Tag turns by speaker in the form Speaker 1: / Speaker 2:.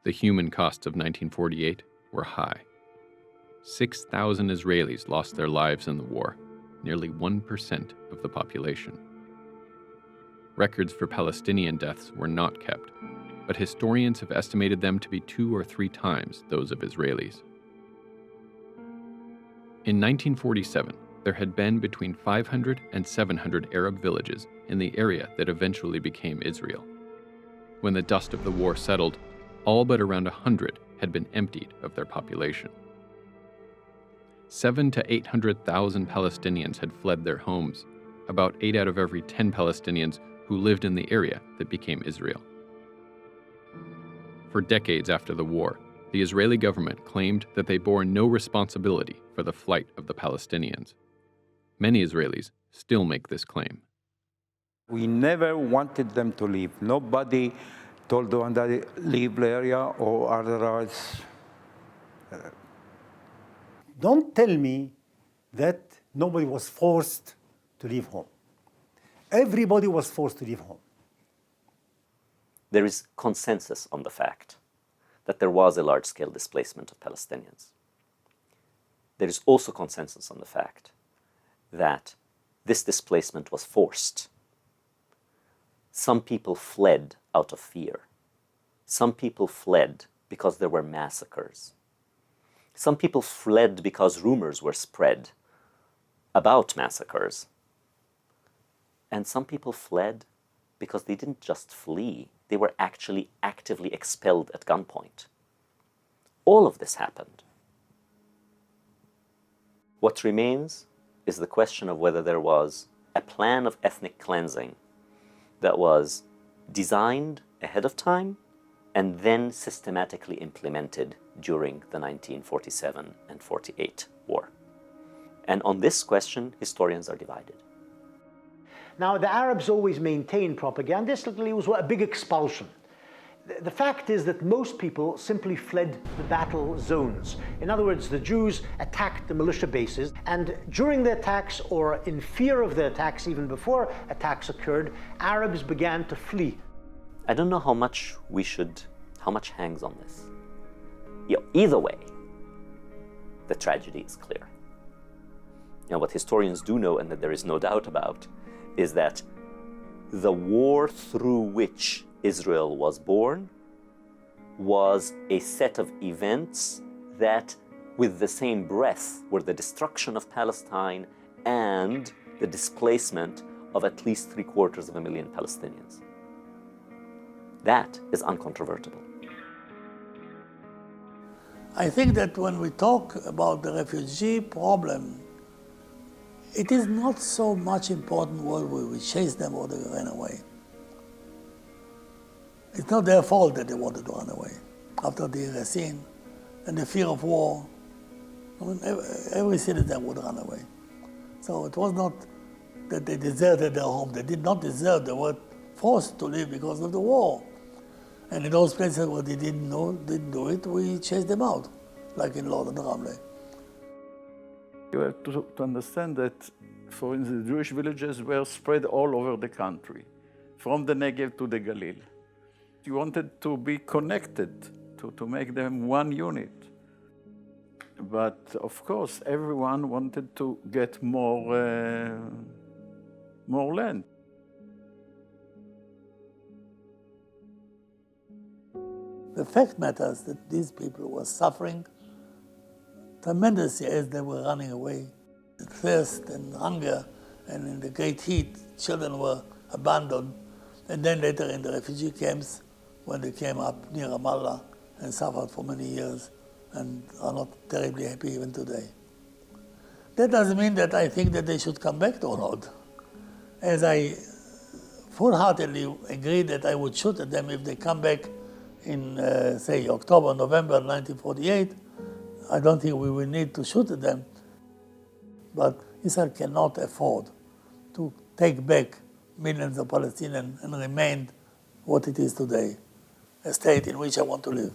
Speaker 1: The human costs of 1948 were high. 6,000 Israelis lost their lives in the war, nearly 1% of the population. Records for Palestinian deaths were not kept, but historians have estimated them to be 2 or 3 times those of Israelis. In 1947, there had been between 500 and 700 Arab villages in the area that eventually became Israel. When the dust of the war settled, all but around 100 had been emptied of their population. 700,000 to 800,000 Palestinians had fled their homes, about 8 out of every 10 Palestinians who lived in the area that became Israel. For decades after the war, the Israeli government claimed that they bore no responsibility for the flight of the Palestinians. Many Israelis still make this claim.
Speaker 2: We never wanted them to leave. Nobody told them to leave the area or otherwise.
Speaker 3: Don't tell me that nobody was forced to leave home. Everybody was forced to leave home.
Speaker 4: There is consensus on the fact that there was a large-scale displacement of Palestinians. There is also consensus on the fact that this displacement was forced. Some people fled out of fear. Some people fled because there were massacres. Some people fled because rumors were spread about massacres. And some people fled because they didn't just flee, they were actually actively expelled at gunpoint. All of this happened. What remains is the question of whether there was a plan of ethnic cleansing that was designed ahead of time and then systematically implemented during the 1947 and 48 war. And on this question, historians are divided.
Speaker 5: Now, the Arabs always maintain propagandistically it was a big expulsion. The fact is that most people simply fled the battle zones. In other words, the Jews attacked the militia bases, and during the attacks, or in fear of the attacks even before attacks occurred, Arabs began to flee.
Speaker 4: I don't know how much hangs on this. Either way, the tragedy is clear. What historians do know, and that there is no doubt about, is that the war through which Israel was born was a set of events that, with the same breath, were the destruction of Palestine and the displacement of at least 750,000 Palestinians. That is uncontrovertible.
Speaker 6: I think that when we talk about the refugee problem, it is not so much important whether we chase them or they ran away. It's not their fault that they wanted to run away. After the Racine and the fear of war, every citizen would run away. So it was not that they deserted their home. They did not desert. They were forced to leave because of the war. And in those places where they didn't do it, we chased them out, like in Lord and Ramleh.
Speaker 2: You have to understand that, for instance, Jewish villages were spread all over the country, from the Negev to the Galil. You wanted to be connected, to make them one unit. But of course, everyone wanted to get more land.
Speaker 6: The fact matters that these people were suffering tremendously as they were running away. Thirst and hunger, and in the great heat, children were abandoned. And then later in the refugee camps, when they came up near Ramallah and suffered for many years and are not terribly happy even today. That doesn't mean that I think that they should come back to Lod. As I full-heartedly agree that I would shoot at them if they come back in, say, October, November 1948, I don't think we will need to shoot at them. But Israel cannot afford to take back millions of Palestinians and remain what it is today, a state in which I want to live.